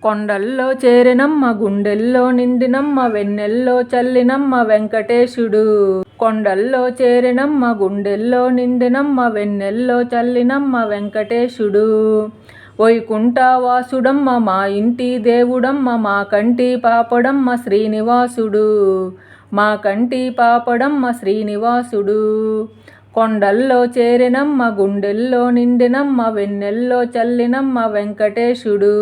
కొండల్లో చేరినమ్మ గుండెల్లో నిండినమ్మ వెన్నెల్లో చల్లినమ్మ వెంకటేశుడు. కొండల్లో చేరినమ్మ గుండెల్లో నిండినమ్మ వెన్నెల్లో చల్లినమ్మ వెంకటేశుడు. వైకుంఠవాసుడమ్మ మా ఇంటి దేవుడమ్మ మా కంటి పాపడమ్మ శ్రీనివాసుడు. మా కంటి పాపడమ్మ శ్రీనివాసుడు. కొండల్లో చేరినమ్మ గుండెల్లో నిండినమ్మ వెన్నెల్లో చల్లినమ్మ వెంకటేశుడు.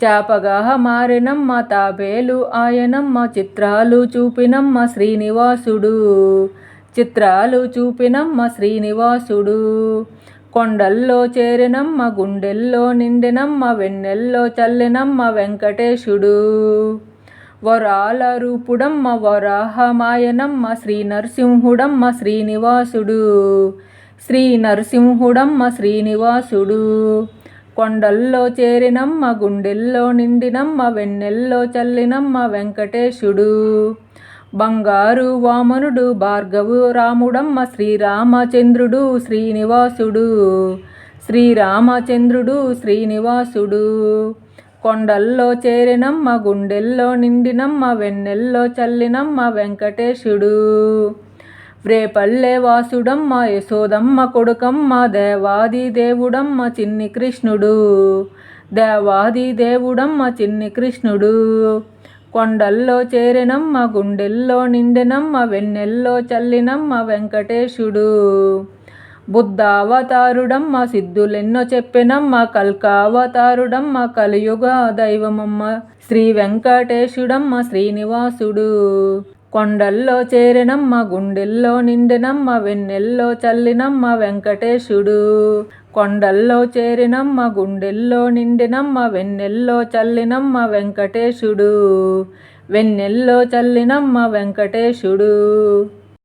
చాపగా మారినమ్మ తాబేలు ఆయనమ్మ చిత్రాలు చూపినమ్మ శ్రీనివాసుడు. చిత్రాలు చూపినమ్మ శ్రీనివాసుడు. కొండల్లో చేరినమ్మ గుండెల్లో నిండినమ్మ వెన్నెల్లో చల్లినమ్మ వెంకటేశుడు. వరాల రూపుడమ్మ వరాహమాయనమ్మ శ్రీ నరసింహుడమ్మ శ్రీనివాసుడు. శ్రీ నరసింహుడమ్మ శ్రీనివాసుడు. కొండల్లో చేరినమ్మ గుండెల్లో నిండినమ్మ వెన్నెల్లో చల్లినమ్మ వెంకటేశుడు. బంగారు వామనుడు భార్గవు రాముడమ్మ శ్రీరామచంద్రుడు శ్రీనివాసుడు. శ్రీరామచంద్రుడు శ్రీనివాసుడు. కొండల్లో చేరినమ్మ గుండెల్లో నిండినమ్మ వెన్నెల్లో చల్లినమ్మ వెంకటేశుడు. రేపల్లె వాసుడమ్మ యశోదమ్మ కొడుకమ్మ దేవాది దేవుడమ్మ చిన్ని కృష్ణుడు. దేవాది దేవుడమ్మ చిన్ని కృష్ణుడు. కొండల్లో చేరినమ్మ గుండెల్లో నిండినమ్మ వెన్నెల్లో చల్లినమ్మ వెంకటేశుడు. బుద్ధావతారుడమ్మ సిద్ధులెన్నో చెప్పినమ్మ కల్కావతారుడమ్మ కలియుగ దైవమమ్మ శ్రీ వెంకటేశుడమ్మ శ్రీనివాసుడు. కొండల్లో చేరినమ్మ గుండెల్లో నిండినమ్మ వెన్నెల్లో చల్లినమ్మ వెంకటేశుడు. కొండల్లో చేరినమ్మ గుండెల్లో నిండినమ్మ వెన్నెల్లో చల్లినమ్మ వెంకటేశుడు. వెన్నెల్లో చల్లినమ్మ వెంకటేశుడు.